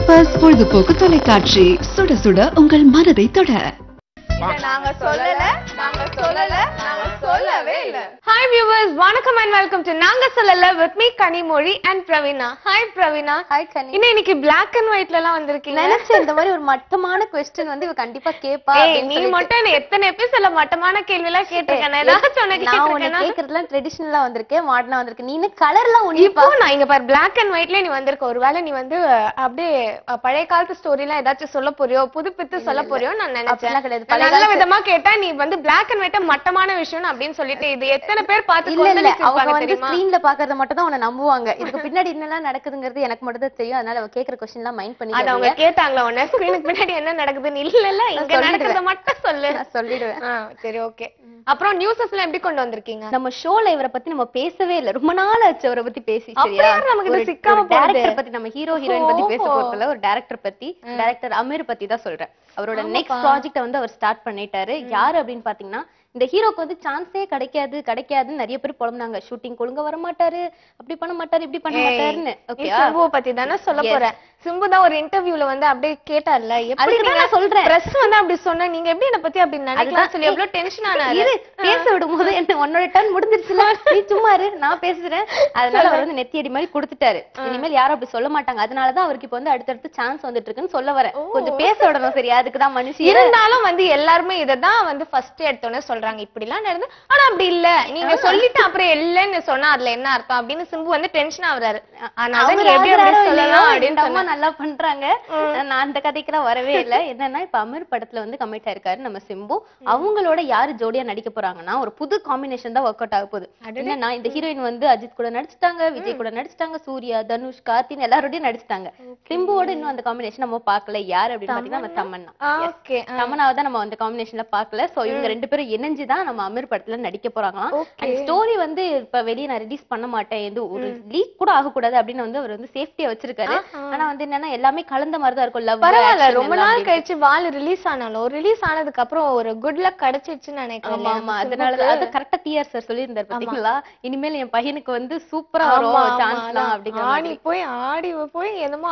Octopus பொழுதுபோக்கு தொலைக்காட்சி, சுட சுட உங்கள் மனதை தொட. நாங்க சொல்லல, நாங்க சொல்லல, நாங்க சொல்லவே இல்ல. ஹாய் வியூவர்ஸ், வணக்கம் அண்ட் வெல்கம் டு நாங்க சொல்லல with me Kanimozhi and Praveena. Hi Praveena. Hi கனி. இன்னைக்கு பிளாக் அண்ட் ஒயிட்ல எல்லாம் வந்திருக்கீங்க. நினைச்சேன் இந்த மாதிரி ஒரு மட்டமான क्वेश्चन வந்து இவ கண்டிப்பா கேப்பா. நீ மட்டும் என்ன எத்தனை எபிசோட்ல மட்டமான கேள்வி எல்லாம் கேட்டிருக்கேன். ஏதாச்சும் உனக்கு கேட்டிருக்கேனா? நான் கேக்குறதுலாம் ட்ரெடிஷனலா வந்திருக்கேன், மாடர்னா வந்திருக்கேன். நீ கலர்லாம் இப்போ நான் இங்க பாரு பிளாக் அண்ட் ஒயிட்ல நீ வந்திருக்க. ஒருவேளை நீ வந்து அப்படியே பழைய காலத்து ஸ்டோரி எல்லாம் ஏதாச்சும் சொல்ல போறியோ, புதுப்பித்து சொல்ல போறியோ நான் நினைச்சேன். நல்ல விதமா கேட்டா நீ வந்து பிளாக் அண்ட் ஒயிட் மட்டமான விஷயம் அப்படின்னு சொல்லிட்டு இது எத்தனை பேர் பார்த்து அவங்க வந்து ஸ்கிரீன்ல பாக்குறத மட்டும் தான் அவனை நம்புவாங்க. இதுக்கு பின்னாடி என்னெல்லாம் நடக்குதுங்கிறது எனக்கு மட்டும் தான் தெரியும். அதனால அவ கேக்குற क्वेश्चन எல்லாம் மைண்ட் பண்ணி அத அவங்க கேட்டாங்களா உன்ன ஸ்கிரீனுக்கு பின்னாடி என்ன நடக்குதுன்னு? இல்ல இங்க நடக்குறத மட்டும் சொல்லு. நான் சொல்லிடுவேன். சரி ஓகே. அப்புறம் நியூஸஸ்லாம் எப்படி கொண்டு வந்திருக்கீங்க? நம்ம ஷோல இவரை பத்தி நம்ம பேசவே இல்ல, ரொம்ப நாள் ஆச்சு அவரை பத்தி பேசி. சரியா, நமக்கு இது சிக்காம போகுது. டைரக்டர் பத்தி நம்ம ஹீரோ ஹீரோயின் பத்தி பேச போறதுல ஒரு டைரக்டர் பத்தி, டைரக்டர் அமீர் பத்தி தான் சொல்றேன். அவரோட நெக்ஸ்ட் ப்ராஜெக்ட் வந்து அவர் ஸ்டார்ட் பண்ணிட்டாரு. யாரு அப்படின்னு பாத்தீங்கன்னா, இந்த ஹீரோக்கு வந்து சான்ஸே கிடைக்காதுன்னு நிறைய பேர் புலம்புனாங்க. ஷூட்டிங் ஒழுங்கா வர மாட்டாரு, அப்படி பண்ண மாட்டாரு, இப்படி பண்ண மாட்டாருன்னு. சிம்புவை பத்தி தானே சொல்ல போறேன். சிம்பு தான் ஒரு இன்டர்வியூல வந்து அப்படியே கேட்டார்ல, எப்படி நீங்க சொல்றேன் பிரஸ் வந்து அப்படி சொன்னா நீங்க எப்படி என்ன பத்தி அப்படி நினைக்கலாம் சொல்லி எவ்வளவு டென்ஷன் ஆனாரு. பேச விடும்போது என்ன உன்னோட டர்ன் முடிஞ்சிருச்சுல, நீ சும்மா இரு நான் பேசுறேன். அதனால அவர் வந்து நெத்தியடி மாதிரி கொடுத்துட்டாரு. இனிமேல் யாரும் அப்படி சொல்ல மாட்டாங்க. அதனாலதான் அவருக்கு இப்ப வந்து அடுத்தடுத்து சான்ஸ் வந்துட்டு இருக்குன்னு சொல்ல வரேன். கொஞ்சம் பேச விடணும். சரியா, அதுக்குதான் மனுஷன். இருந்தாலும் வந்து எல்லாருமே இததான் வந்து ஃபர்ஸ்ட் எடுத்தோன்னே சொல்றாங்க, இப்படி எல்லாம் நடந்து. ஆனா அப்படி இல்ல, நீங்க சொல்லிட்டு அப்புறம் இல்லன்னு சொன்னா அதுல என்ன அர்த்தம் அப்படின்னு சிம்பு வந்து டென்ஷன் ஆகுறாரு. அதனால நீங்க எப்படி அப்படி சொல்லலாம் அப்படின்னு நல்லா பண்றாங்க. நான் அந்த கதைக்கெல்லாம் வரவே இல்ல. என்னன்னா இப்ப அமீர் படத்துல வந்து கமிட் ஆயிருக்காரு நம்ம சிம்பு. அவங்களோட யாரு ஜோடியா நடிக்க போறாங்கன்னா ஒரு புது காம்பினேஷன் தான் ஒர்க் அவுட் ஆக போகுது. என்னன்னா இந்த ஹீரோயின் வந்து அஜித் கூட நடிச்சிட்டாங்க, விஜய் கூட நடிச்சிட்டாங்க, சூர்யா, தனுஷ், கார்த்தின் எல்லாரோடயும் நடிச்சிட்டாங்க. சிம்புவோட இன்னும் அந்த காம்பினேஷன் நம்ம பாக்கல. யாரு அப்படின்னு பாத்தீங்கன்னா நம்ம தமன்னா. தமன்னாவை தான் நம்ம அந்த காம்பினேஷன்ல பாக்கல. சோ இவங்க ரெண்டு பேரும் இணைஞ்சுதான் நம்ம அமீர் படத்துல நடிக்க போறாங்களாம். ஸ்டோரி வந்து இப்ப வெளியே நான் ரிலீஸ் பண்ண மாட்டேன், எது ஒரு லீக் கூட ஆகக்கூடாது அப்படின்னு வந்து அவர் வந்து சேஃப்டியா வச்சிருக்காரு. ஆனா வந்து என்னன்னா எல்லாமே கலந்த மாதிரி தான் இருக்கும். பரவாயில்ல, ரொம்ப நாள் கழிச்சு வால் ரிலீஸ் ஆனாலும் ரிலீஸ் ஆனதுக்கு அப்புறம் ஒரு குட் லக் கிடைச்சிடுச்சுன்னு நினைக்கிறேன். ஆமா, அதனால அது கரெக்டா டிஆர் சார் சொல்லியிருந்தாரு பாத்தீங்களா, இனிமேல் என் பையனுக்கு வந்து சூப்பரா வரும் சான்ஸ்லாம் அப்படிங்கிற மாதிரி. ஆடி போய் என்னமோ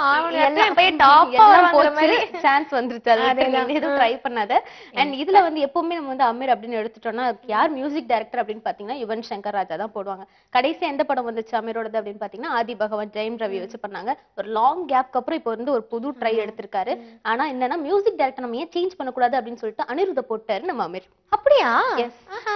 சான்ஸ் வந்துருச்சு. அது எதுவும் ட்ரை பண்ணாத. அண்ட் இதுல வந்து எப்பவுமே நம்ம வந்து அமீர் அப்படின்னு எடுத்துட்டோம்னா யார் மியூசிக் டைரக்டர் அப்படின்னு பாத்தீங்கன்னா யுவன் சங்கர் ராஜா தான் போடுவாங்க. கடைசியா எந்த படம் வந்துச்சு அமீரோடது அப்படின்னு பாத்தீங்கன்னா ஆதி பகவான் ஜெயம் ரவி வச்சு பண்ணாங்க. ஒரு லாங் கேப்க்கு அப்புறம் இப்போ வந்து ஒரு புது ட்ரை எடுத்திருக்காரு. ஆனா என்னன்னா மியூசிக் டைரக்டர் நம்ம ஏன் சேஞ்ச் பண்ணக்கூடாது அப்படின்னு சொல்லிட்டு அனிருத்த போட்டாரு நம்ம அமீர். அப்படியா?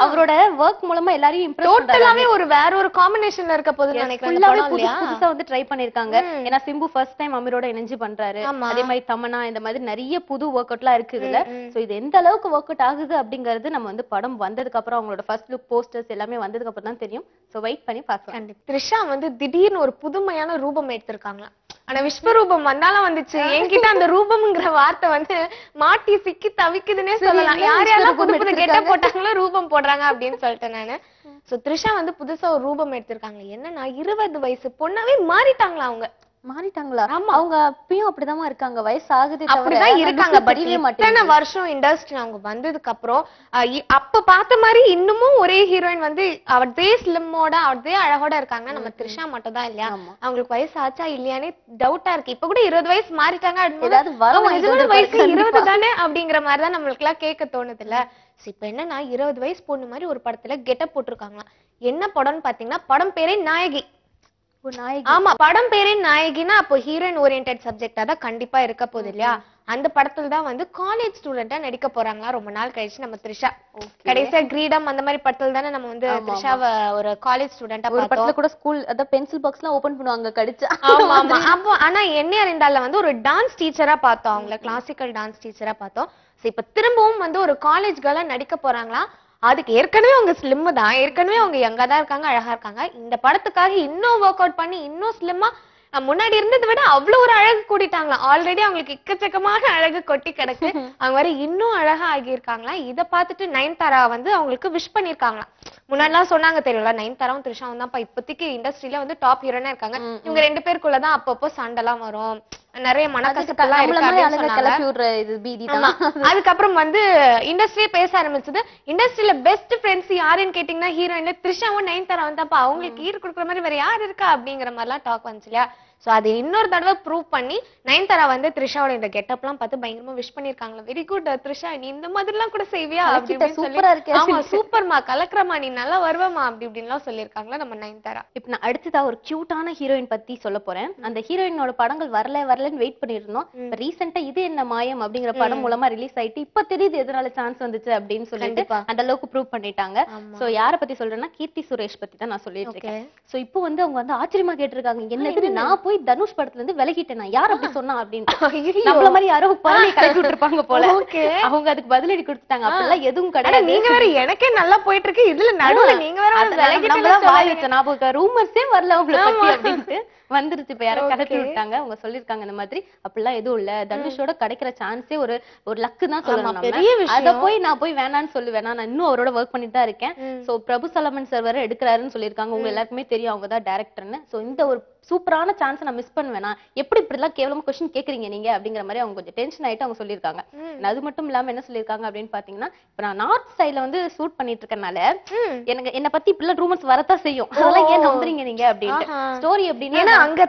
அவரோட ஒர்க் மூலமா எல்லாரையும் இம்ப்ரெஸ் டோட்டலாவே ஒரு வேற ஒரு காம்பினேஷன்ல இருக்க போது நினைக்கிறேன். புதுசா வந்து ட்ரை பண்ணிருக்காங்க. ஏன்னா சிம்பு ஃபர்ஸ்ட் டைம் அமீரோட இணைஞ்சு பண்றாரு. அதே மாதிரி தமன்னா, இந்த மாதிரி நிறைய புது ஒர்க் அவுட்லாம் இருக்கு இதுல. சோ இது எந்த அளவுக்கு ஒர்க் அவுட் ஆகுது அப்படிங்கிறது நம்ம வந்து படம் வந்ததுக்கு அப்புறம் அவங்களோட ஃபர்ஸ்ட் லுக் போஸ்டர்ஸ் எல்லாமே வந்ததுக்கு அப்புறம் தான் தெரியும். சோ வெயிட் பண்ணி பார்க்கலாம். த்ரிஷா வந்து திடீர்னு ஒரு புதுமையான ரூபம் எடுத்திருக்காங்க. ஆனா விஸ்வரூபம் வந்தாலும் வந்துச்சு. என்கிட்ட அந்த ரூபம்ங்கிற வார்த்தை வந்து மாட்டி சிக்கி தவிக்குதுன்னே சொல்லலாம். யாரெல்லாம் புது புது கெட்ட போட்டாங்களோ ரூபம் போடுறாங்க அப்படின்னு சொல்லிட்டேன் நானு. சோ த்ரிஷா வந்து புதுசா ஒரு ரூபம் எடுத்திருக்காங்க. என்னன்னா 20 வயசு பொண்ணாவே மாறிட்டாங்களா. அவங்க மாறிட்டாங்களா? அவங்க அப்பயும் அப்படிதான் இருக்காங்க. வயசு ஆகுது அப்படிதான் இருக்காங்க. இத்தனை வருஷம் இண்டஸ்ட்ரி அவங்க வந்ததுக்கு அப்புறம் அப்ப பார்த்த மாதிரி இன்னமும் ஒரே ஹீரோயின் வந்து அவதே ஸ்லிம்மோட அவதே அழகோட இருக்காங்க. நம்ம த்ரிஷா மட்டும் தான் இல்லையா? அவங்களுக்கு வயசு ஆச்சா இல்லையானே டவுட்டா இருக்கு. இப்ப கூட 20 வயசு மாறிட்டாங்க. வயசு 20 தானே அப்படிங்கிற மாதிரிதான் நம்மளுக்கு எல்லாம் கேட்க தோணுது இல்ல. இப்ப என்னன்னா 20 வயசு பொண்ணு மாதிரி ஒரு படத்துல கெட்டப் போட்டிருக்காங்களா. என்ன படம்னு பாத்தீங்கன்னா படம் பேரே நாயகி. ஆமா, படம் பேரே நாயகினா அப்போ ஹீரோயின் ஓரியன்டட் சப்ஜெக்டா தான் கண்டிப்பா இருக்க போகுது இல்லையா? அந்த படத்துல தான் வந்து காலேஜ் ஸ்டூடெண்டா நடிக்க போறாங்களா ரொம்ப நாள் கழிச்சு நம்ம த்ரிஷா. கடைசியா கிரீடம் அந்த மாதிரி படத்துல தானே நம்ம வந்து த்ரிஷாவை ஒரு காலேஜ் ஸ்டூடெண்டா பார்த்தோம். ஒரு படத்துல கூட ஸ்கூல் அத பென்சில் பாக்ஸ் எல்லாம் ஓபன் பண்ணுவாங்க கடிச்சா. ஆமா ஆமா. அப்போ ஆனா என்ன அறிந்தால வந்து ஒரு டான்ஸ் டீச்சரா பார்த்தோம். அவங்கள கிளாசிக்கல் டான்ஸ் டீச்சரா பார்த்தோம். இப்ப திரும்பவும் வந்து ஒரு காலேஜ் கேர்லா நடிக்க போறாங்களா. அதுக்கு ஏற்கனவே அவங்க ஸ்லிம் தான், ஏற்கனவே அவங்க யங்கா தான் இருக்காங்க, அழகா இருக்காங்க. இந்த படத்துக்காக இன்னும் ஒர்க் அவுட் பண்ணி இன்னும் ஸ்லிம்மா முன்னாடி இருந்ததை விட அவ்வளவு ஒரு அழகு கூட்டிட்டாங்களா. ஆல்ரெடி அவங்களுக்கு எக்கச்சக்கமான அழகு கொட்டி கிடக்கு. அவங்க வரை இன்னும் அழகா ஆகியிருக்காங்களா. இதை பார்த்துட்டு நயன்தாரா வந்து அவங்களுக்கு விஷ் பண்ணிருக்காங்களா. முன்னாடிலாம் சொன்னாங்க தெரியல, நயன்தாராவும் த்ரிஷாவும் தான் இப்போதைக்கு இண்டஸ்ட்ரியில வந்து டாப் ஹீரோனா இருக்காங்க. இவங்க ரெண்டு பேருக்குள்ளதான் அப்பப்போ சண்டைலாம் வரும், நிறைய மனக்கசப்பெல்லாம் அதுக்கப்புறம் வந்து இண்டஸ்ட்ரியே பேச ஆரம்பிச்சது. இண்டஸ்ட்ரியில பெஸ்ட் ஃப்ரெண்ட்ஸ் யாருன்னு கேட்டீங்கன்னா ஹீரோயின் த்ரிஷாவும் நயன்தாராவும் தான். அவங்களுக்கு ஈடு கொடுக்குற மாதிரி வேற யாரு இருக்கா அப்படிங்கிற மாதிரி எல்லாம் டாக் வந்துச்சு இல்லையா. சோ அது இன்னொரு தடவை ப்ரூவ் பண்ணி நயன்தாரா வந்து த்ரிஷாவோட இந்த கெட்டப்லாம் பார்த்து பயங்கரமா விஷ் பண்ணிருக்காங்களா. வெரி குட் த்ரிஷா, நீ இந்த மாதிரிலாம் கூட செய்வியா அப்படின்னு சூப்பரா இருக்கு. ஆமா சூப்பர்மா, கலக்குறமா, நீ நல்லா வருவமா அப்படி இப்படின்லாம் சொல்லிருக்காங்களா நம்ம நயன்தாரா. இப்ப நான் அடுத்ததா ஒரு கியூட்டான ஹீரோயின் பத்தி சொல்ல போறேன். அந்த ஹீரோயினோட படங்கள் வரலன்னு வெயிட் பண்ணிருந்தோம். இப்ப ரீசெண்டா இது என்ன மாயம் அப்படிங்கிற படம் மூலமா ரிலீஸ் ஆயிட்டு இப்ப தெரியுது எதனால சான்ஸ் வந்துச்சு அப்படின்னு சொல்லிட்டு அந்த அளவுக்கு ப்ரூவ் பண்ணிட்டாங்க. சோ யார பத்தி சொல்றேன்னா கீர்த்தி சுரேஷ் பத்தி தான் நான் சொல்லிட்டு இருக்கேன். சோ இப்போ வந்து அவங்க வந்து ஆச்சரியமா கேட்டிருக்காங்க, என்னது நான் போய் தனுஷ் படத்துல இருந்து விலகிட்டேன், யார் அப்படி சொன்னா அப்படின்னு. நம்மள மாதிரி யாரோ பழனி கலக்கி விட்டுருப்பாங்க போல. அவங்க அதுக்கு பதிலடி கொடுத்துட்டாங்க. அப்பெல்லாம் எதுவும் கிடையாது. நீங்க வேற எனக்கே நல்லா போயிட்டு இருக்கு, இதுல நடுவுல நீங்க வேற நம்மள வாய் வச்ச ஞாபகம் ரூமர்ஸே வரல அவங்கள பத்தி அப்படின்ட்டு வந்துருச்சு. இப்ப யாரோ கலக்கி விட்டாங்க. அவங்க சொல்லிருக்காங்க இந்த மாதிரி அப்படிலாம் எதுவும் இல்ல, தனுஷோட கிடைக்கிற சான்ஸே ஒரு லக்கு தான் சொல்லணும். அத போய் நான் போய் வேணான்னு சொல்லுவேன், நான் இன்னும் அவரோட ஒர்க் பண்ணிட்டு தான் இருக்கேன். சோ பிரபு சலமன் சார் வேற எடுக்கிறாருன்னு சொல்லிருக்காங்க. உங்க எல்லாருக்குமே தெரியும் அவங்க தான் டைரக்டர்னு. சோ இந்த ஒரு சூப்பரான சான்ஸ் நான் மிஸ் பண்ணுவேனா, எப்படி இப்படி எல்லாம் கேவலமா கொஸ்டின் கேக்குறீங்க நீங்க அப்படிங்கிற மாதிரி அவங்க கொஞ்சம் டென்ஷன் ஆயிட்டு அவங்க சொல்லிருக்காங்க. அது மட்டும் இல்லாம என்ன சொல்லிருக்காங்க அப்படின்னு பாத்தீங்கன்னா, இப்ப நான் நார்த் சைட்ல வந்து ஷூட் பண்ணிட்டு இருக்கனால எனக்கு என்ன பத்தி இப்படி ரூமர்ஸ் வரத்தான் செய்யும். அதெல்லாம் ஏன் நம்புறீங்க நீங்க அப்படின்ட்டு. ஸ்டோரி எப்படின்னா அங்க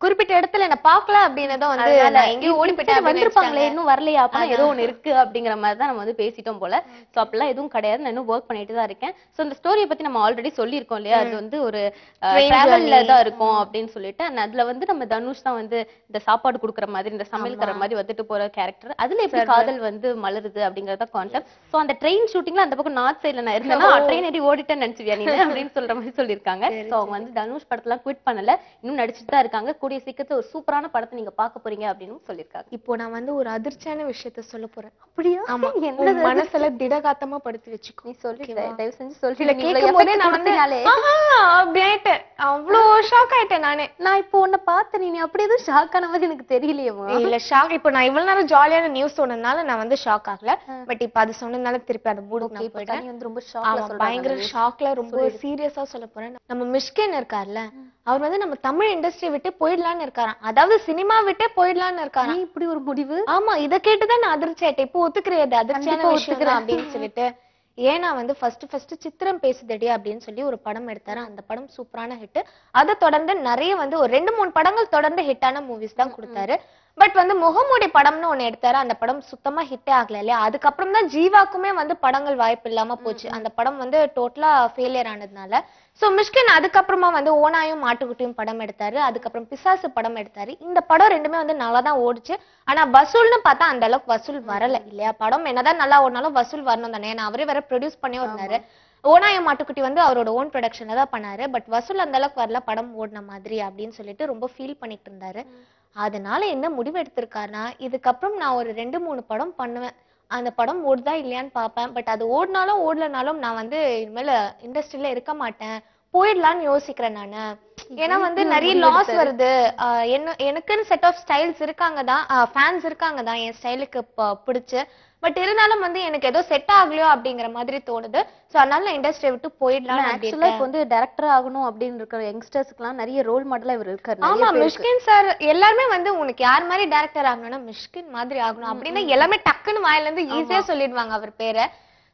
குறிப்பிட்ட இடத்துல என்ன பாக்கல அப்படின்னதும் வந்து எங்கேயும் ஓடி போயிட்டு வந்திருப்பாங்களே, இன்னும் வரலையா, அப்ப ஏதோ ஒண்ணு இருக்கு அப்படிங்கிற மாதிரி தான் நம்ம வந்து பேசிட்டோம் போல. சோ அப்பெல்லாம் எதுவும் கிடையாது, நான் இன்னும் ஒர்க் பண்ணிட்டு தான் இருக்கேன். சோ இந்த ஸ்டோரியை பத்தி நம்ம ஆல்ரெடி சொல்லியிருக்கோம் இல்லையா, அது வந்து ஒரு டிராவல்ல தான் இருக்கும் அப்படின்னு சொல்லிட்டு. அதுல வந்து நம்ம தனுஷ் தான் வந்து இந்த சாப்பாடு குடுக்குற மாதிரி, இந்த சமையல்கிற மாதிரி வந்துட்டு போற கேரக்டர். அதுல எப்படி காதல் வந்து மலருது அப்படிங்கறத கான்செப்ட். சோ அந்த ட்ரெயின் ஷூட்டிங்ல அந்த பக்கம் நார்த் சைட்ல நான் இருந்தேன்னா ட்ரெயின் ஏறி ஓடிட்டேன்னு நினைச்சுவியா நீ அப்படின்னு சொல்ற மாதிரி சொல்லியிருக்காங்க. சோ அவங்க வந்து தனுஷ் படத்துல குவிட் பண்ணல, இன்னும் நடிச்சுட்டு தான் இருக்காங்க. கூடிய சீக்கிரத்துல ஒரு சூப்பரான படத்தை நீங்க பார்க்க போறீங்க அப்படின்னு சொல்லிருக்காங்க. இப்போ நான் வந்து ஒரு அதிர்ச்சியான விஷயத்த சொல்ல போறேன். அப்படியா? ஆமா, என்ன மனசுல திடகாத்தமா படுத்தி வச்சுக்கோ. நீ சொல்லு, தயவு செஞ்சு சொல்லு. கேட்கும் போதே நான் வந்து அப்படியே அவ்வளோ ஷாக் ஆயிட்டேன் நானே. நான் இப்போ உன்னை பார்த்தேன், நீ அப்படி எதுவும் ஷாக் ஆன மாதிரி எனக்கு தெரியலையேமா. இல்ல ஷாக், இப்போ நான் இவ்வளவு நேரம் ஜாலியான நியூஸ் சொன்னதுனால நான் வந்து ஷாக் ஆகல. பட் இப்ப அது சொன்னதுனால திருப்பி அந்த மூடுக்கு நான் போயிட்டேன். நீ வந்து ரொம்ப ஷாக்ல சொல்றீங்க. பயங்கர ஷாக்ல ரொம்ப சீரியஸா சொல்ல போறேன். நம்ம மிஷ்கின் இருக்கார்ல, அவர் வந்து நம்ம தமிழ் இண்டஸ்ட்ரி விட்டு போயிடலான்னு இருக்காராம். அதாவது சினிமா விட்டே போயிடலான்னு இருக்காராம். இப்படி ஒரு முடிவு? ஆமா, இத கேட்டுதான் நான் அதிர்ச்சி ஆயிட்டேன். இப்போ ஒத்துக்கிறேன் அதிர்ச்சியான விஷயம் அப்படின்னு சொல்லிட்டு. ஏன்னா வந்து ஃபர்ஸ்ட் சித்திரம் பேசுதடி அப்படின்னு சொல்லி ஒரு படம் எடுத்தாரு. அந்த படம் சூப்பரான ஹிட். அதை தொடர்ந்து நிறைய வந்து ஒரு 2-3 படங்கள் தொடர்ந்து ஹிட்டான மூவிஸ் தான் கொடுத்தாரு. பட் வந்து முகமூடி படம்னு ஒண்ணு எடுத்தாரு. அந்த படம் சுத்தமா ஹிட்டே ஆகல இல்லையா. அதுக்கப்புறம் தான் ஜீவாக்குமே வந்து படங்கள் வாய்ப்பு இல்லாம போச்சு. அந்த படம் வந்து டோட்டலா ஃபெயிலியர் ஆனதுனால. சோ மிஷ்கின் அதுக்கப்புறமா வந்து ஓனாயும் மாட்டுக்குட்டியும் படம் எடுத்தாரு. அதுக்கப்புறம் பிசாசு படம் எடுத்தாரு. இந்த படம் ரெண்டுமே வந்து நல்லா தான் ஓடிச்சு. ஆனா வசூல்னு பார்த்தா அந்த அளவுக்கு வசூல் வரல இல்லையா. படம் என்னதான் நல்லா ஓடினாலும் வசூல் வரணும் தானே. ஏன்னா அவரே வேற ப்ரொடியூஸ் பண்ணி இருந்தாரு. ஓனாயம் மாட்டுக்குட்டி வந்து அவரோட ஓன் ப்ரொடக்ஷன்ல தான் பண்ணாரு. பட் வசூல் அந்த அளவுக்கு வரல படம் ஓடின மாதிரி அப்படின்னு சொல்லிட்டு ரொம்ப ஃபீல் பண்ணிட்டு இருந்தாரு. அதனால என்ன முடிவு எடுத்திருக்காருன்னா, இதுக்கப்புறம் நான் ஒரு 2-3 படம் பண்ணுவேன். அந்த படம் ஓடுதா இல்லையான்னு பார்ப்பேன். பட் அது ஓடினாலும் ஓடலனாலும் நான் வந்து இனிமேல இண்டஸ்ட்ரியில இருக்க மாட்டேன், போயிடலான்னு யோசிக்கிறேன் நானு. ஏன்னா வந்து நிறைய லாஸ் வருது. எனக்குன்னு செட் ஆஃப் ஸ்டைல்ஸ் இருக்காங்க தான், ஃபேன்ஸ் இருக்காங்க தான் என் ஸ்டைலுக்கு பிடிச்சு. பட் இருந்தாலும் வந்து எனக்கு ஏதோ செட் ஆகலையோ அப்படிங்கிற மாதிரி தோணுது. சோ அதனால நான் இண்டஸ்ட்ரியை விட்டு போயிடலாம். ஆக்சுவலா இப்போ வந்து டைரக்டர் ஆகணும் அப்படின்னு இருக்கிற யங்ஸ்டர்ஸ்க்குலாம் நிறைய ரோல் மாடலா இவர் இருக்காரு. ஆமா, மிஷ்கின் சார் எல்லாருமே வந்து உனக்கு யார் மாதிரி டைரக்டர் ஆகணும்னா மிஷ்கின் மாதிரி ஆகணும் அப்படின்னு எல்லாமே டக்குன்னு வாயில இருந்து ஈஸியா சொல்லிடுவாங்க அவர் பேரை.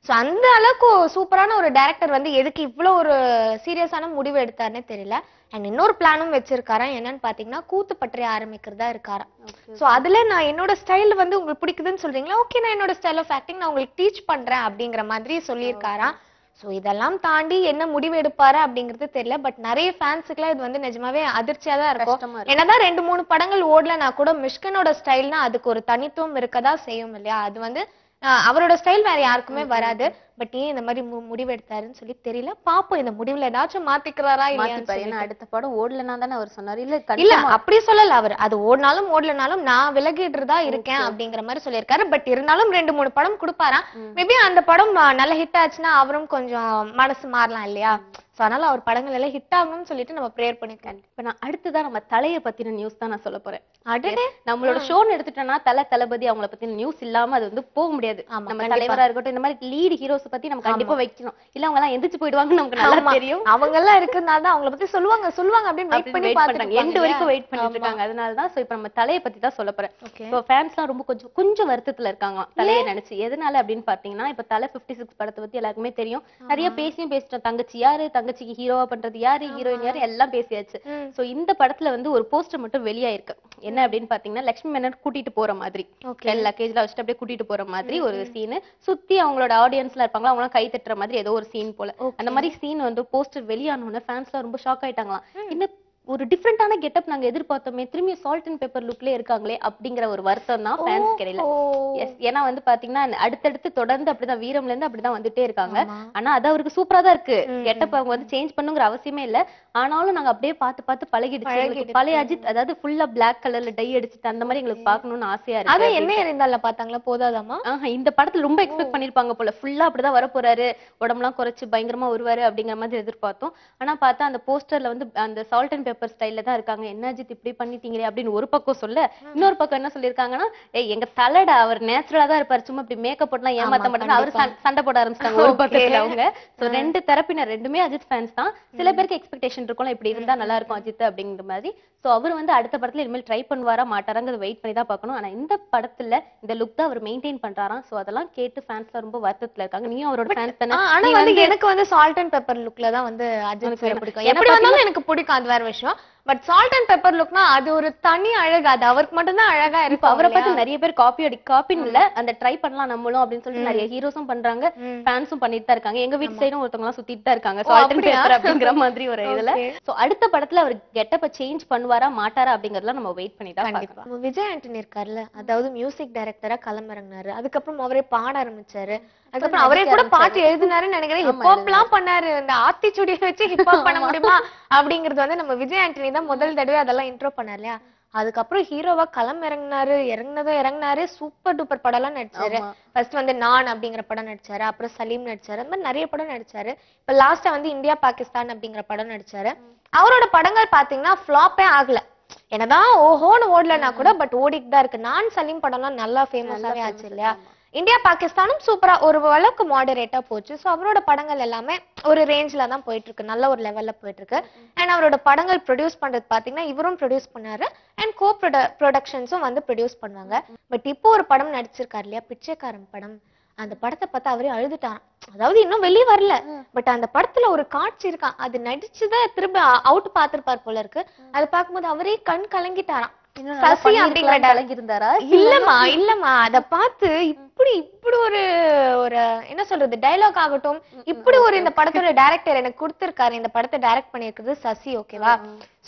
சோ அந்த அளவுக்கு சூப்பரான ஒரு டைரக்டர் வந்து எதுக்கு இவ்வளவு ஒரு சீரியஸான முடிவு எடுத்தாருன்னே தெரியல. அண்ட் இன்னொரு பிளானும் வச்சிருக்காராம். என்னன்னு பாத்தீங்கன்னா கூத்து பற்றி ஆரம்பிக்கிறதா இருக்காராம். சோ அதுல நான் என்னோட ஸ்டைல் வந்து உங்களுக்கு பிடிக்குதுன்னு சொல்றீங்களா, ஓகே நான் என்னோட ஸ்டைல் ஆஃப் ஆக்டிங் நான் உங்களுக்கு டீச் பண்றேன் அப்படிங்கிற மாதிரி சொல்லியிருக்காராம். சோ இதெல்லாம் தாண்டி என்ன முடிவு எடுப்பாரு அப்படிங்கிறது தெரியல. பட் நிறைய ஃபேன்ஸுக்குலாம் இது வந்து நிஜமாவே அதிர்ச்சியா தான் இருக்கும். என்னதான் 2-3 படங்கள் ஓடலனா கூட மிஷ்கினோட ஸ்டைல்னா அதுக்கு ஒரு தனித்துவம் இருக்கதா செய்யும் இல்லையா. அது வந்து அவரோட ஸ்டைல் வேற யாருக்குமே வராது. பட் ஏன் இந்த மாதிரி முடிவு எடுத்தாருன்னு சொல்லி தெரியல. பாப்போம் இந்த முடிவுல ஏதாச்சும் மாத்திக்கிறாரா இல்லையா. அடுத்த படம் ஓடலனா தானே அவர் சொன்னாரு. இல்ல அப்படி சொல்லல அவர். அது ஓடினாலும் ஓடலனாலும் நான் விலகிடுறதா இருக்கேன் அப்படிங்கிற மாதிரி சொல்லியிருக்காரு. பட் இருந்தாலும் 2-3 படம் கொடுப்பாராம். மேபி அந்த படம் நல்ல ஹிட் ஆச்சுன்னா அவரும் கொஞ்சம் மனசு மாறலாம் இல்லையா. சோ அதனால அவர் படங்கள் எல்லாம் ஹிட் ஆகணும்னு சொல்லிட்டு நம்ம ப்ரேயர் பண்ணிருக்கேன். இப்ப நான் அடுத்ததான் நம்ம தலையை பத்தின நியூஸ் தான் நான் சொல்ல போறேன். அடடே, நம்மளோட ஷோன்னு எடுத்துட்டோம்னா தளபதி அவங்கள பத்தின நியூஸ் இல்லாம அது வந்து போக முடியாது. நம்ம தலைவரா இருக்கட்டும், இந்த மாதிரி லீட் ஹீரோஸ் பத்தி நம்ம கண்டிப்பா வைக்கணும். இல்ல அவங்க எல்லாம் எந்திரிச்சு போயிடுவாங்க, நமக்கு நல்லா தெரியும். அவங்க எல்லாம் இருக்கிறதுனால தான் அவங்கள பத்தி சொல்லுவாங்க அப்படின்னு வெயிட் பண்ணி பாத்துட்டாங்க. எண்ட் வரைக்கும் வெயிட் பண்ணிட்டு இருக்காங்க. அதனால தான் சோ இப்ப நம்ம தலையை பத்தி தான் சொல்ல போறேன். இப்போ ஃபேன்ஸ்லாம் ரொம்ப கொஞ்சம் வருத்தத்துல இருக்காங்க தலையை நினைச்சு. எதனால அப்படின்னு பாத்தீங்கன்னா, இப்ப தலை 56 படத்தை பத்தி எல்லாருக்குமே தெரியும். நிறைய பேசிட்டோம். தங்கச்சி யாரு தங்கச்சிக்கு ஹீரோவா பண்றது யாரு, ஹீரோயின் யாரு எல்லாம் பேசியாச்சு. சோ இந்த படத்துல வந்து ஒரு போஸ்டர் மட்டும் வெளியாயிருக்கு. என்ன அப்படின்னு பாத்தீங்கன்னா லட்சுமி மேனன் கூட்டிட்டு போற மாதிரி, லக்கேஜ்ல வச்சுட்டு அப்படியே கூட்டிட்டு போற மாதிரி ஒரு சீன், சுத்தி அவங்களோட ஆடியன்ஸ்ல இருப்பாங்களா அவங்க கை தட்டுற மாதிரி ஏதோ ஒரு சீன் போல. அந்த மாதிரி சீன் வந்து போஸ்டர் வெளியானோன்னு ஃபேன்ஸ்லாம் ரொம்ப ஷாக் ஆயிட்டாங்களாம். என்ன ஒரு டிஃபரெண்டான கெட்டப் நாங்க எதிர்பார்த்தோமே, திரும்பி சால்ட் அண்ட் பேப்பர் லுக்லயே இருக்காங்களே அப்படிங்கிற ஒரு வருத்தம் தான் ஃபேன்ஸ் கிடையில. எஸ், ஏன்னா வந்து பாத்தீங்கன்னா அடுத்தடுத்து தொடர்ந்து அப்படிதான் வீரம்ல இருந்து அப்படிதான் வந்துட்டே இருக்காங்க. ஆனா அது அவருக்கு சூப்பரா தான் இருக்கு. கெட்டப் அவங்க வந்து சேஞ்ச் பண்ணுங்கிற அவசியமே இல்ல. ஆனாலும் நாங்க அப்படியே பார்த்து பார்த்து பழகிடுச்சு. பழைய அஜித், அதாவது ஃபுல்லா பிளாக் கலர்ல டை அடிச்சுட்டு அந்த மாதிரி எங்களுக்கு பாக்கணும்னு ஆசையா இருக்கு. அது என்ன இருந்தால பாத்தாங்களா போதாதாமா? இந்த படத்துல ரொம்ப எக்ஸ்பெக்ட் பண்ணிருப்பாங்க போல, ஃபுல்லா அப்படிதான் வர போறாரு, உடம்பெல்லாம் குறைச்சு பயங்கரமா வருவாரு அப்படிங்கிற மாதிரி எதிர்பார்த்தோம். ஆனா பார்த்தா அந்த போஸ்டர்ல வந்து அந்த சால்ட் அண்ட் பேப்பர் ஸ்டைல்ல தான் இருக்காங்க. என்ன அஜித் இப்படி பண்ணிட்டீங்களே அப்படின்னு ஒரு பக்கம் சொல்ல, இன்னொரு பக்கம் என்ன சொல்லிருக்காங்கன்னா, எங்க தலடா அவர் நேச்சுரலா தான் இருப்பாரு, சும்மா இப்படி மேக்கப் போட்டுலாம் ஏமாத்த மாட்டேன்னு அவரு சண்டை போட ஆரம்பிச்சிட்டாங்க ஒரு பக்கத்துல அவங்க. சோ ரெண்டு தரப்பினர் ரெண்டுமே அஜித் ஃபேன்ஸ் தான். சில பேருக்கு எக்ஸ்பெக்டேஷன் இருக்கும்ல, இப்படி இருந்தா நல்லா இருக்கும் அஜித் அப்படிங்கிற மாதிரி. சோ அவர் வந்து அடுத்த படத்துல இனிமேல் ட்ரை பண்ணுவாரா மாட்டாராங்கிறது வெயிட் பண்ணி தான் பார்க்கணும். ஆனா இந்த படத்துல இந்த லுக் தான் அவர் மெயின்டைன் பண்றாராம். சோ அதெல்லாம் கேட்டு ஃபேன்ஸ்ல ரொம்ப வருத்தத்துல இருக்காங்க. நீயும் அவரோட ஃபேன்ஸ் தானே? ஆனா வந்து எனக்கு வந்து சால்ட் அண்ட் பெப்பர் லுக்ல தான் வந்து அஜித் சார் பிடிக்கும். எப்படி வந்தாலும் எனக்கு பிடிக்கும், அது வேற விஷயம். பட் சால்ட் அண்ட் பெப்பர் லுக்னா அது ஒரு தனி அழகு, அது அவருக்கு மட்டும் தான் அழகா இருக்கு. அவரை பார்த்து நிறைய பேர் காப்பின்னு இல்ல, அந்த ட்ரை பண்ணலாம் நம்மளும் அப்படின்னு சொல்லிட்டு நிறைய ஹீரோஸும் பண்றாங்க, ஃபேன்ஸும் பண்ணிட்டு தான் இருக்காங்க. எங்க வீட்டு சைடும் ஒருத்தவங்க எல்லாம் சுத்திட்டு தான் இருக்காங்க சால்ட் அண்ட் பெப்பர் அப்படிங்கிற மாதிரி ஒரு இதுல. சோ அடுத்த படத்துல அவர் கெட்டப்ப சேஞ்ச் பண்ணுவாரா மாட்டாரா அப்படிங்கறதெல்லாம் நம்ம வெயிட் பண்ணி தான் பார்க்கலாம். விஜய் ஆண்டனி இருக்காருல்ல, அதாவது மியூசிக் டைரக்டரா களமிறங்கினாரு. அதுக்கப்புறம் அவரே பாட ஆரம்பிச்சாரு. அதுக்கப்புறம் அவரே கூட பாட்டு எழுதினாருன்னு நினைக்கிறேன். ஹிப்ஹாப் எல்லாம் பண்ணாரு. இந்த ஆத்திச்சூடியை வச்சு ஹிப்ஹாப் பண்ண முடியுமா அப்படிங்கிறது வந்து நம்ம விஜய் ஆண்டனி தான் முதல் தடவை அதெல்லாம் இன்ட்ரோ பண்ணாரு இல்லையா. அதுக்கப்புறம் ஹீரோவா களம் இறங்கினாரு. சூப்பர் டூப்பர் படம் எல்லாம் நடிச்சாரு. ஃபர்ஸ்ட் வந்து நான் அப்படிங்கிற படம் நடிச்சாரு, அப்புறம் சலீம் நடிச்சாரு, அந்த மாதிரி நிறைய படம் நடிச்சாரு. இப்ப லாஸ்டா வந்து இந்தியா பாகிஸ்தான் அப்படிங்கிற படம் நடிச்சாரு. அவரோட படங்கள் பாத்தீங்கன்னா ஃபிளாப்பே ஆகல. என்னதான் ஓஹோன்னு ஓடலன்னா கூட பட் ஓடிட்டு தான் இருக்கு. நான் சலீம் படம்லாம் நல்லா ஃபேமஸாவே ஆச்சு இல்லையா. இந்தியா பாகிஸ்தானும் சூப்பரா ஒரு அளவுக்கு மாடரேட்டா போச்சு. ஸோ அவரோட படங்கள் எல்லாமே ஒரு ரேஞ்ச்ல தான் போயிட்டு இருக்கு, நல்ல ஒரு லெவல்ல போயிட்டு இருக்கு. அண்ட் அவரோட படங்கள் ப்ரொடியூஸ் பண்றது பாத்தீங்கன்னா இவரும் ப்ரொடியூஸ் பண்ணாரு அண்ட் கோ ப்ரொடக்ஷன்ஸும் வந்து ப்ரொடியூஸ் பண்ணுவாங்க. பட் இப்போ ஒரு படம் நடிச்சிருக்காரு இல்லையா, பிச்சைக்காரன் படம். அந்த படத்தை பார்த்தா அவரே அழுதுட்டாராம். அதாவது இன்னும் வெளியே வரல, பட் அந்த படத்துல ஒரு காட்சி இருக்கான், அது நடிச்சுதான் திரும்ப அவுட் பாத்துருப்பார் போல இருக்கு. அதை பார்க்கும்போது அவரே கண் கலங்கிட்டாராம். சசி அப்படிங்கிற இல்லம்மா அத பார்த்து இப்படி ஒரு என்ன சொல்றது டைலாக் ஆகட்டும், இப்படி ஒரு இந்த படத்தோட டைரக்டர் எனக்கு கொடுத்திருக்காரு. இந்த படத்தை டைரக்ட் பண்ணிருக்கிறது சசி, ஓகேவா.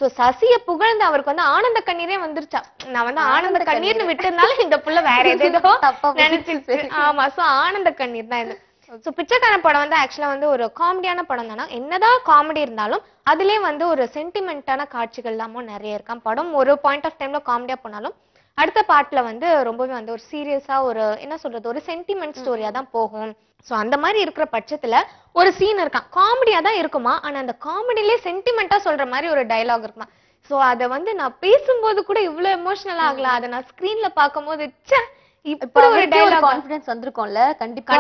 சோ சசிய புகழ்ந்து அவருக்கு வந்து ஆனந்த கண்ணீரே வந்துருச்சா. நான் வந்து ஆனந்த கண்ணீர்னு விட்டதுனால இந்த புள்ள வேற ஏதோ நினைச்சிருச்சு. ஆமா, சோ ஆனந்த கண்ணீர் தான் இது. சோ பிச்சைக்காரன் படம் வந்து ஆக்சுவலா வந்து ஒரு காமெடியான படம் தானா. என்னதான் காமெடி இருந்தாலும் அதுலயே வந்து ஒரு சென்டிமெண்டான காட்சிகள் எல்லாமும் நிறைய இருக்கான். படம் ஒரு பாயிண்ட் ஆஃப் டைம்ல காமெடியா போனாலும் அடுத்த பார்ட்ல வந்து ரொம்பவே வந்து ஒரு சீரியஸா ஒரு என்ன சொல்றது ஒரு சென்டிமெண்ட் ஸ்டோரியா தான் போகும். சோ அந்த மாதிரி இருக்கிற பட்சத்துல ஒரு சீன் இருக்கான், காமெடியா தான் இருக்குமா, ஆனா அந்த காமெடியிலேயே சென்டிமெண்டா சொல்ற மாதிரி ஒரு டயலாக் இருக்குமா. சோ அத வந்து நான் பேசும்போது கூட இவ்வளவு எமோஷனல் ஆகல, அதை நான் ஸ்கிரீன்ல பார்க்கும்போது இப்படி ஒரு டயலாக் கான்ஃபிடன்ஸ் வந்திருக்கும்ல. கண்டிப்பா.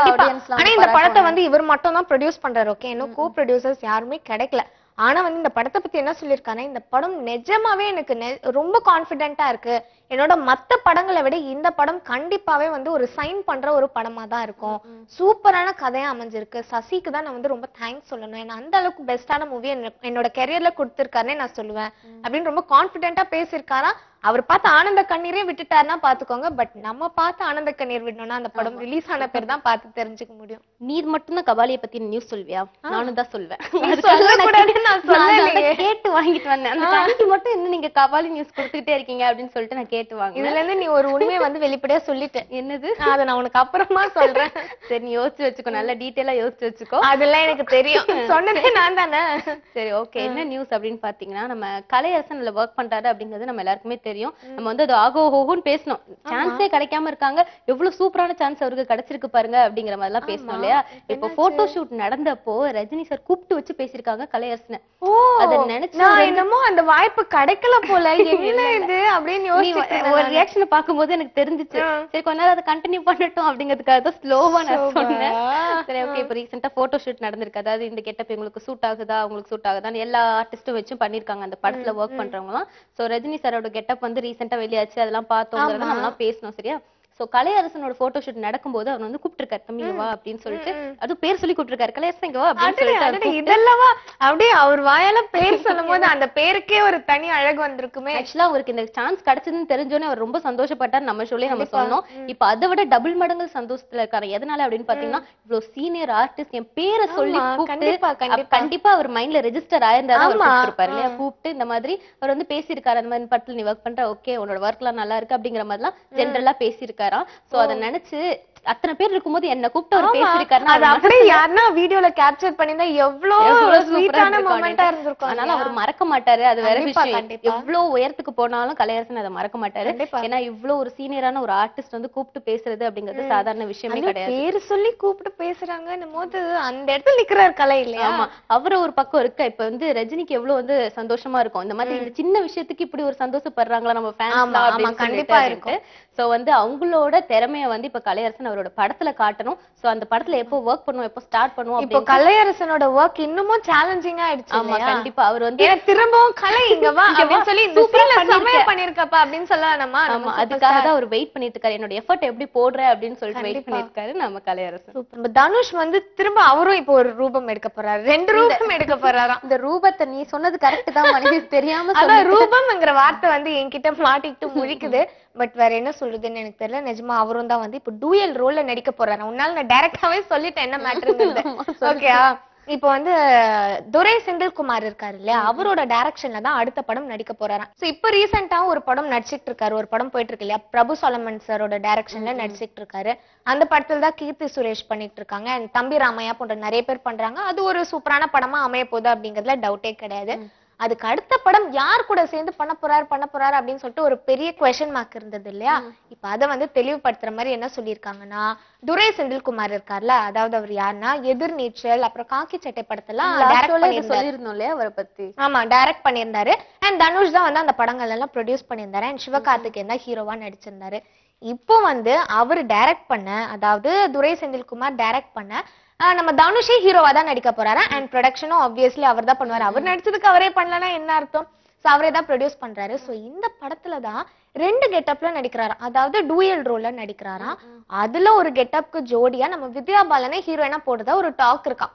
ஆனா இந்த படத்தை வந்து இவர் மட்டும் தான் ப்ரொடியூஸ் பண்றாரு, ஓகே. இன்னும் கோ ப்ரொடியூசர்ஸ் யாருமே கிடைக்கல. ஆனா வந்து இந்த படத்தை பத்தி என்ன சொல்லியிருக்காங்க, இந்த படம் நிஜமாவே எனக்கு ரொம்ப கான்பிடென்ட்டா இருக்கு. என்னோட மத்த படங்களை விட இந்த படம் கண்டிப்பாவே வந்து ஒரு சைன் பண்ற ஒரு படமா தான் இருக்கும். சூப்பரான கதையா அமைஞ்சிருக்கு. சசிக்கு தான் நான் வந்து ரொம்ப தேங்க்ஸ் சொல்லணும். ஏன்னா அந்த அளவுக்கு பெஸ்டான மூவி என்னோட கெரியர்ல கொடுத்திருக்காருன்னே நான் சொல்லுவேன் அப்படின்னு ரொம்ப கான்பிடென்ட்டா பேசியிருக்காரா. அவர் பார்த்து ஆனந்த கண்ணீரே விட்டுட்டாருன்னா பாத்துக்கோங்க. பட் நம்ம பார்த்து ஆனந்த கண்ணீர் விடணும்னா அந்த படம் ரிலீஸ் ஆன பேர் தான் பார்த்து தெரிஞ்சுக்க முடியும். நீர் மட்டும் தான் கபாலியை பத்தி நியூஸ் சொல்வியா? நானும் தான் சொல்வேன். கேட்டு வாங்கிட்டு வந்தேன். அந்த கணிக்கு மட்டும் என்ன நீங்க கபாலி நியூஸ் கொடுத்துக்கிட்டே இருக்கீங்க அப்படின்னு சொல்லிட்டு நான் கேட்டு வாங்க. இதுல இருந்து நீ ஒரு உண்மையை வந்து வெளிப்படையா சொல்லிட்டேன். என்னது? அதை நான் உனக்கு அப்புறமா சொல்றேன். சரி, நீ யோசிச்சு வச்சுக்கோ, நல்லா டீட்டெயிலா யோசிச்சு வச்சுக்கோ. அதெல்லாம் எனக்கு தெரியும், சொன்னதே நான் தானே. சரி, ஓகே. என்ன நியூஸ் அப்படின்னு பாத்தீங்கன்னா, நம்ம கலையரசன்ல ஒர்க் பண்றாரு அப்படிங்கிறது நம்ம எல்லாருக்குமே தெரியும். நம்ம வந்து அது ஆகோ ஹோன்னு பேசணும். சான்ஸே கிடைக்காம இருக்காங்க, எவ்வளவு சூப்பரான சான்ஸ் அவருக்கு கிடைச்சிருக்கு பாருங்க அப்படிங்கிற மாதிரி எல்லாம் பேசணும் இல்லையா. இப்ப போட்டோ ஷூட் நடந்தப்போ ரஜினி சார் கூப்பிட்டு வச்சு பேசிருக்காங்க கலையரசனை. அத நினைச்சு என்னமோ அந்த வாய்ப்பு கிடைக்கல போல, என்ன இது அப்படின்னு ஒரு ரியாக்ஷனை பாக்கும்போது எனக்கு தெரிஞ்சிச்சு. சரி, கொஞ்ச நேரம் அதை கண்டினியூ பண்ணட்டும் அப்படிங்கிறதுக்காக தான் ஸ்லோவா நான் சொன்னேன். சரி, ஓகே. இப்ப ரீசெண்டா போட்டோ ஷூட் நடந்திருக்கு. அதாவது இந்த கெட்டப் உங்களுக்கு சூட் ஆகுதா, உங்களுக்கு சூட் ஆகுதான்னு எல்லா ஆர்டிஸ்டும் வச்சும் பண்ணிருக்காங்க அந்த படத்துல ஒர்க் பண்றவங்க எல்லாம். சோ ரஜினி சாரோட கெட்டப் வந்து ரீசெண்டா வெளியாச்சு, அதெல்லாம் பார்த்தோம், நம்ம பேசணும். சரியா? சோ கலையரசனோட போட்டோ ஷூட் நடக்கும்போது அவர் வந்து கூப்பிட்டிருக்காரு தம்பி வா அப்படின்னு சொல்லிட்டு அது பேர் சொல்லி கூப்பிட்டிருக்காரு கலையரசன் இங்க வா அப்படின்னு சொல்லிட்டு இதெல்லாம் அப்படியே அவர் வாயால பேர் சொல்லும் போது அந்த பேருக்கே ஒரு தனி அழகு வந்திருக்குமே. ஆக்சுவலா அவருக்கு இந்த சான்ஸ் கிடைச்சதுன்னு தெரிஞ்சோன்னே அவர் ரொம்ப சந்தோஷப்பட்டார். நம்ம சொல்லி நம்ம சொன்னோம். இப்ப அதை விட டபுள் மடங்கு சந்தோஷத்துல இருக்காரு. எதனால அப்படின்னு பாத்தீங்கன்னா இவ்வளவு சீனியர் ஆர்டிஸ்ட் என் பேரை சொல்லி கூப்பிட்டு கண்டிப்பா அவர் மைண்ட்ல ரெஜிஸ்டர் ஆயிருந்தாரு. அவர் கூப்பிட்டிருப்பாரு இல்லையா, கூப்பிட்டு இந்த மாதிரி அவர் வந்து பேசியிருக்காரு. அந்த மாதிரி படத்துல நீ ஒர்க் பண்ற, ஓகே உன்னோட ஒர்க் எல்லாம் நல்லா இருக்கு அப்படிங்கிற மாதிரி எல்லாம் ஜென்ரலா பேசியிருக்காராம். சோ அதை நினைச்சு அத்தனை பேர் இருக்கும்போது என்ன கூப்பிட்டு அவர் பேசியிருக்காருன்னா அது அப்படியே யாருன்னா வீடியோல கேப்சர் பண்ணிருந்தா எவ்வளவு ஸ்வீட்டான மொமெண்டா இருந்திருக்கும். அதனால அவர் மறக்க மாட்டாரு. அது வேற விஷயம். எவ்வளவு உயரத்துக்கு போனாலும் கலையரசன் அதை மறக்க மாட்டாரு. ஏன்னா இவ்வளவு ஒரு சீனியரான ஒரு ஆர்டிஸ்ட் வந்து கூப்பிட்டு பேசுறது அப்படிங்கிறது சாதாரண விஷயமே கிடையாது. பேரு சொல்லி கூப்பிட்டு பேசுறாங்கன்னும் போது அந்த இடத்துல நிக்கிறார் கலை இல்லையா. ஆமா, அவரு ஒரு பக்கம் இருக்கு. இப்ப வந்து ரஜினிக்கு எவ்வளவு வந்து சந்தோஷமா இருக்கும் இந்த மாதிரி இந்த சின்ன விஷயத்துக்கு இப்படி ஒரு சந்தோஷப்படுறாங்களா நம்ம ஃபேன்ஸ் கண்டிப்பா இருக்கு. சோ வந்து அவங்களோட திறமைய வந்து இப்ப கலையரசன் அவரோட படத்துல காட்டணும். சோ அந்த படத்துல எப்போ ஒர்க் பண்ணுவோம், எப்போ ஸ்டார்ட் பண்ணுவோம். இப்போ கலையரசனோட ஒர்க் இன்னமும் சேலஞ்சிங்கா ஆயிடுச்சு. ஆமா கண்டிப்பா. அவர் வந்து திரும்பவும் கலை இங்க வா அப்படின்னு சொல்லி சூப்பரா பண்ணிருக்கப்பா அப்படின்னு சொல்லலாமா. ஆமா, அதுக்காக தான் அவர் வெயிட் பண்ணிட்டு இருக்காரு. என்னோட எஃபர்ட் எப்படி போடுற அப்படின்னு சொல்லிட்டு வெயிட் பண்ணிருக்காரு நம்ம கலையரசன். தனுஷ் வந்து திரும்ப அவரும் இப்போ ஒரு ரூபம் எடுக்க போறாரு, 2 ரூபம் எடுக்க போறாராம். இந்த ரூபத்தை நீ சொன்னது கரெக்ட் தான் மனைவி, தெரியாம அதான் ரூபம்ங்கிற வார்த்தை வந்து என்கிட்ட மாட்டிக்கிட்டு முழிக்குது. பட் வேற என்ன சொல்றதுன்னு எனக்கு தெரியல. நிஜமா அவரும் தான் வந்து இப்ப டூயல் ரோல்ல நடிக்க போறாரு. உன்னால நான் டைரக்டாவே சொல்லிட்டேன் என்ன மேட்டர்ங்கிறது. ஓகேயா, இப்போ வந்து துரை செந்தில்குமார் இருக்காரு இல்லையா, அவரோட டைரக்ஷன்ல தான் அடுத்த படம் நடிக்க போறாராம். சோ இப்போ ரீசெண்டா ஒரு படம் நடிச்சிட்டு இருக்காரு, ஒரு படம் போயிட்டு இருக்கு இல்லையா, பிரபு சாலமன் சாரோட டைரக்ஷன்ல நடிச்சிட்டு இருக்காரு. அந்த படத்துல தான் கீர்த்தி சுரேஷ் பண்ணிட்டு இருக்காங்க. அண்ட் தம்பி ராமையா போன்ற நிறைய பேர் பண்றாங்க. அது ஒரு சூப்பரான படமா அமைய போகுது அப்படிங்கிறதுல டவுட்டே கிடையாது. அதுக்கு அடுத்த படம் யார் கூட சேர்ந்து பண்ண போறாரு அப்படின்னு சொல்லிட்டு ஒரு பெரிய குவெஸ்சன் மார்க் இருந்தது இல்லையா. இப்ப அதை வந்து தெளிவுபடுத்துற மாதிரி என்ன சொல்லியிருக்காங்கன்னா, துரை செந்தில்குமார் இருக்கார்ல, அதாவது அவர் யாருன்னா எதிர்நீச்சல் அப்புறம் காக்கி சட்டை படத்தெல்லாம் சொல்லியிருந்தோம் இல்லையா அவரை பத்தி. ஆமா, டைரக்ட் பண்ணியிருந்தாரு. அண்ட் தனுஷ் தான் வந்து அந்த படங்கள் எல்லாம் ப்ரொடியூஸ் பண்ணியிருந்தாரு. அண்ட் சிவகார்த்திகேயன் தான் ஹீரோவா நடிச்சிருந்தாரு. இப்போ வந்து அவர் டைரக்ட் பண்ண, அதாவது துரை செந்தில்குமார் டைரக்ட் பண்ண நம்ம தனுஷே ஹீரோவா தான் நடிக்க போறாரு. அண்ட் ப்ரொடக்ஷனும் ஆப்வியஸ்லி அவர் தான் பண்ணுவாரு. அவர் நடிச்சதுக்கு அவரே பண்ணலன்னா என்ன அர்த்தம். சோ அவரே தான் ப்ரொடியூஸ் பண்றாரு. சோ இந்த படத்துல தான் 2 கெட்டப்ல நடிக்கிறாராம், அதாவது டூயல் ரோல்ல நடிக்கிறாராம். அதுல ஒரு கெட்டப்க்கு ஜோடியா நம்ம வித்யா பாலனை ஹீரோயினா போடுறதா ஒரு டாக் இருக்கா.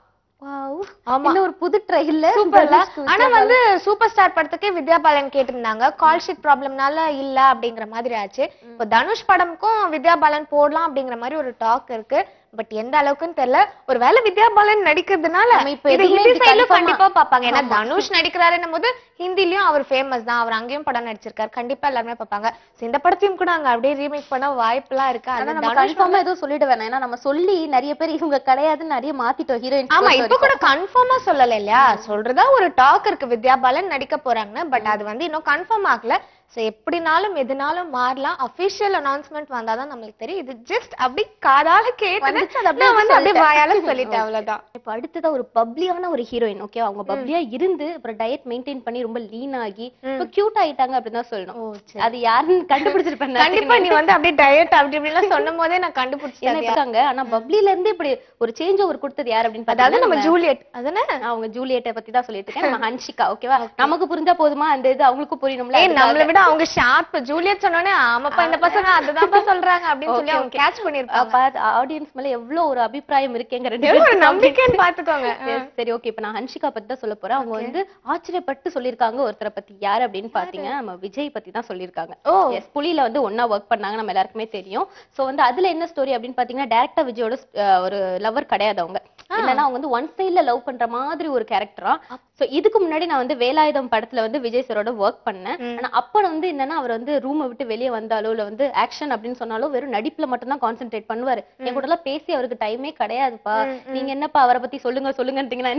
ஒரு புது ட்ரைல சூப்பர்ல. ஆனா வந்து சூப்பர் ஸ்டார் படத்துக்கே வித்யா பாலன் கேட்டிருந்தாங்க, கால் ஷீட் ப்ராப்ளம்னால இல்ல அப்படிங்கிற மாதிரி ஆச்சு. இப்போ தனுஷ் படம்க்கும் வித்யா பாலன் போடலாம் அப்படிங்கிற மாதிரி ஒரு டாக் இருக்கு. பட் எந்த அளவுக்குன்னு தெரியல. ஒருவேளை வித்யா பாலன் நடிக்கிறதுனால இது ஹிந்தி சைடுல கண்டிப்பா பாப்பாங்க. ஏன்னா தனுஷ் நடிக்கிறாருன்னும் போது ஹிந்திலயும் அவர் ஃபேமஸ் தான், அவர் அங்கேயும் படம் நடிச்சிருக்காரு, கண்டிப்பா எல்லாருமே பாப்பாங்க. இந்த படத்தையும் கூட அங்க அப்படியே ரீமேக் பண்ண வாய்ப்பு எல்லாம் இருக்கு. ஆனா நம்ம கன்ஃபார்மா எதுவும் சொல்லிட வேணாம். ஏன்னா நம்ம சொல்லி நிறைய பேர் இவங்க கிடையாதுன்னு நிறைய மாத்திட்டோம் ஹீரோயின். ஆமா, இப்ப கூட கன்ஃபார்மா சொல்லல இல்லையா, சொல்றதா ஒரு டாக் இருக்கு வித்யா பாலன் நடிக்க போறாங்கன்னு. பட் அது வந்து இன்னும் கன்ஃபார்ம் ஆகல. சோ எப்படினாலும் எதுனாலும் மாறலாம். அபிஷியல் அனௌன்ஸ்மெண்ட் வந்தாதான் நம்மளுக்கு தெரியும். இது ஜஸ்ட் அப்படி காதால கேட்டது, நான் வந்து அப்படியே வாயால சொல்லிட்டேன், அவ்வளவுதான். இப்ப அடுத்ததா ஒரு பப்ளியான ஒரு ஹீரோயின். ஓகே, அவங்க பப்ளியா இருந்து அப்புறம் டயட் மெயின்டைன் பண்ணி ரொம்ப லீன் ஆகி இப்ப கியூட் ஆயிட்டாங்க அப்படின்னு தான் சொல்லணும். அது யாருன்னு கண்டுபிடிச்சிருப்பேன். கண்டிப்பா நீ வந்து அப்படியே டயட் அப்படி இப்படிலாம் சொன்னும் போதே நான் கண்டுபிடிச்சிருக்காங்க. ஆனா பப்ளில இருந்து இப்படி ஒரு சேஞ்ச் ஓவர் கொடுத்தது யார் அப்படின்னு பார்த்தா நம்ம ஜூலியட். அதானே, அவங்க ஜூலியட்டை பத்தி தான் சொல்லிட்டு இருக்கேன். நம்ம ஹன்ஷிகா. ஓகேவா, நமக்கு புரிஞ்சா போதுமா அந்த இது அவங்களுக்கு புரியணும்ல. நம்மள விட அவங்க ஷார்ப். ஜூலியட் சொன்னோனே ஆமாப்பா இந்த பசங்க அதுதான் சொல்றாங்க அப்படின்னு சொல்லி அவங்க கேட்ச் பண்ணிருப்பாங்க. ஆடியன்ஸ் மேல எவ்வளவு ஒரு அபிப்பிராயம் இருக்குங்கற ஒரு நம்பிக்கைன்னு பாத்துக்கோங்க. சரி, ஓகே, இப்ப நான் ஹன்ஷிகா பத்தி தான் சொல்ல போறேன். அவங்க வந்து ஆச்சரியப்பட்டு சொல்லிருக்காங்க ஒருத்தரை பத்தி. யார் அப்படின்னு பாத்தீங்கன்னா நம்ம விஜய் பத்தி தான் சொல்லிருக்காங்க. எஸ், புலியில வந்து ஒன்னா ஒர்க் பண்ணாங்க, நம்ம எல்லாருக்குமே தெரியும். சோ வந்து அதுல என்ன ஸ்டோரி அப்படின்னு பாத்தீங்கன்னா, டைரக்டா விஜயோட ஒரு லவர் கிடையாது. அவங்க என்னன்னா அவங்க வந்து ஒன் சைட்ல லவ் பண்ற மாதிரி ஒரு கேரக்டரா. சோ இதுக்கு முன்னாடி நான் வந்து வேலாயுதம் படத்துல வந்து விஜய் சரோட ஒர்க் பண்ணேன். ஆனா அப்ப வந்து என்னன்னா அவர் வந்து ரூமை விட்டு வெளியே வந்தாலோ இல்ல வந்து ஆக்ஷன் அப்படின்னு சொன்னாலும் வெறும் நடிப்புல மட்டும் தான் கான்சென்ட்ரேட் பண்ணுவாரு. என் கூட எல்லாம் பேசி அவருக்கு டைமே கிடையாதுப்பா. நீங்க என்னப்பா அவரை பத்தி சொல்லுங்கன்றீங்கன்னா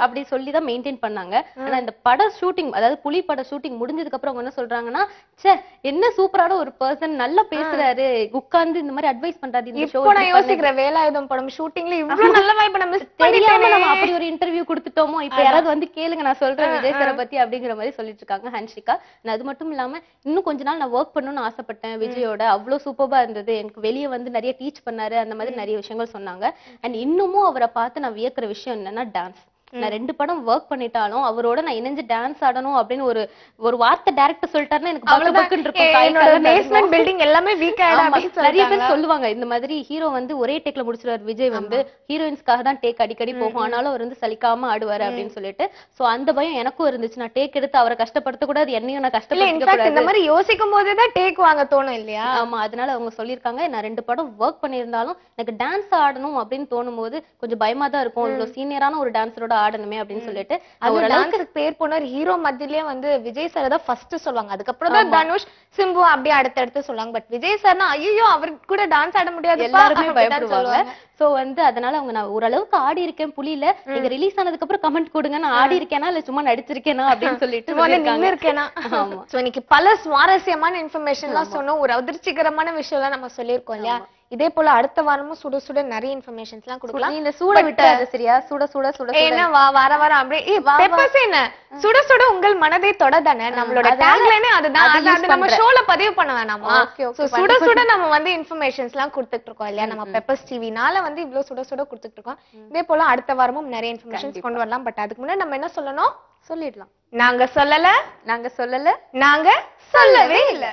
அப்படி சொல்லிதான் மெயின்டைன் பண்ணாங்க. ஆனா இந்த பட ஷூட்டிங், அதாவது புலி பட ஷூட்டிங் முடிஞ்சதுக்கு அப்புறம் அவங்க என்ன சொல்றாங்கன்னா, சே என்ன சூப்பரான ஒரு பர்சன், நல்லா பேசுறாரு, உட்கார்ந்து இந்த மாதிரி அட்வைஸ் பண்றாரு. இந்த ஷோ நான் யோசிக்கிறேன், வேலாயுதம் படம் ஷூட்டிங்ல இவ்வளவு நல்ல வாய்ப்பு நம்ம தெரியாம நம்ம அப்படி ஒரு இன்டர்வியூ கொடுத்துட்டோமோ, இப்ப யாராவது வந்து கேளுங்க நான் சொல்றேன் விஜய் சாரை பத்தி அப்படிங்கிற மாதிரி சொல்லிட்டு இருக்காங்க ஹன்ஷிகா. அது மட்டும் இல்லாம இன்னும் கொஞ்ச நாள் நான் ஒர்க் பண்ணணும்னு ஆசைப்பட்டேன் விஜயோட, அவ்வளவு சூப்பரா இருந்தது, எனக்கு வெளியே வந்து நிறைய டீச் பண்ணாரு, அந்த மாதிரி நிறைய விஷயங்கள் சொன்னாங்க. அண்ட் இன்னமும் அவரை பார்த்து நான் வியக்கிற விஷயம் என்னன்னா டான்ஸ். நான் 2 படம் ஒர்க் பண்ணிட்டாலும் அவரோட நான் இணைஞ்சு டான்ஸ் ஆடணும் அப்படின்னு ஒரு வார்த்தை டைரக்டர் சொல்லிட்டாருன்னா எனக்கு பக்கு பக்குன்னு இருக்கும். பேஸ்மெண்ட் பில்டிங் எல்லாமே வீக் ஆயிடும் அப்படின்னு நிறைய பேர் சொல்லுவாங்க இந்த மாதிரி ஹீரோ வந்து ஒரே டேக்ல முடிச்சிருவாரு. விஜய் வந்து ஹீரோயின்ஸ்க்காக தான் டேக் அடிக்கடி போகும், ஆனாலும் அவர் வந்து சலிக்காம ஆடுவாரு அப்படின்னு சொல்லிட்டு. சோ அந்த பயம் எனக்கும் இருந்துச்சு. நான் டேக் எடுத்து அவரை கஷ்டப்படுத்த கூடாது, என்னையும் நான் கஷ்டப்படுத்த கூடாது. இந்த மாதிரி யோசிக்கும் போதுதான் டேக் வாங்க தோணும் இல்லையா? ஆமா, அதனால அவங்க சொல்லிருக்காங்க நான் 2 படம் ஒர்க் பண்ணியிருந்தாலும் எனக்கு டான்ஸ் ஆடணும் அப்படின்னு தோணும் போது கொஞ்சம் பயமா தான் இருக்கும். இவ்வளவு சீனியரான ஒரு டான்ஸரோட ஆடணுமே அப்படின்னு சொல்லிட்டு. ஓரளவுக்கு பேர் போன ஹீரோ மத்தியிலே வந்து விஜய் சார் தான் ஃபர்ஸ்ட் சொல்லுவாங்க, அதுக்கப்புறம் தான் தனுஷ் சிம்பு அப்படியே அடுத்தடுத்து சொல்லுவாங்க. பட் விஜய் சார்னா ஐயோ அவர் கூட டான்ஸ் ஆட முடியாது எல்லாருமே பயப்படுவாங்க. சோ வந்து அதனால அவங்க நான் ஓரளவுக்கு ஆடி இருக்கேன் புலியில, நீங்க ரிலீஸ் ஆனதுக்கு அப்புறம் கமெண்ட் கொடுங்க நான் ஆடி இருக்கேனா இல்ல சும்மா நடிச்சிருக்கேனா அப்படின்னு சொல்லிட்டு நின்னு இருக்கேனா. சோ இன்னைக்கு பல சுவாரஸ்யமான இன்ஃபர்மேஷன் எல்லாம் சொன்னோம், ஒரு அதிர்ச்சிகரமான விஷயம் எல்லாம் நம்ம சொல்லியிருக்கோம் இல்லையா? இதே போல அடுத்த வாரமும் சுட சுட நிறைய இன்ஃபர்மேஷன்ஸ் எல்லாம் கொடுக்கலாம். நீ இந்த சூட விட்டாது சரியா? சுட சுட சுட என்ன வார வாரம் அப்படியே பெப்பர்ஸ் என்ன சுட சுட உங்கள் மனதை தொட தானே நம்மளோட டேக்லைனே அதுதான். அது நம்ம ஷோல பதிவு பண்ண வேணாமா? சோ சுட சுட நம்ம வந்து இன்ஃபர்மேஷன்ஸ் எல்லாம் கொடுத்துட்டு இருக்கோம் இல்லையா நம்ம பெப்பர்ஸ் டிவினால வந்து இவ்வளவு சுட சுட கொடுத்துட்டு இருக்கோம். இதே போல அடுத்த வாரமும் நிறைய இன்ஃபர்மேஷன்ஸ் கொண்டு வரலாம். பட் அதுக்கு முன்னாடி நம்ம என்ன சொல்லணும்? சொல்லிடலாம். நாங்க சொல்லல, நாங்க சொல்லல, நாங்க சொல்லவே இல்ல.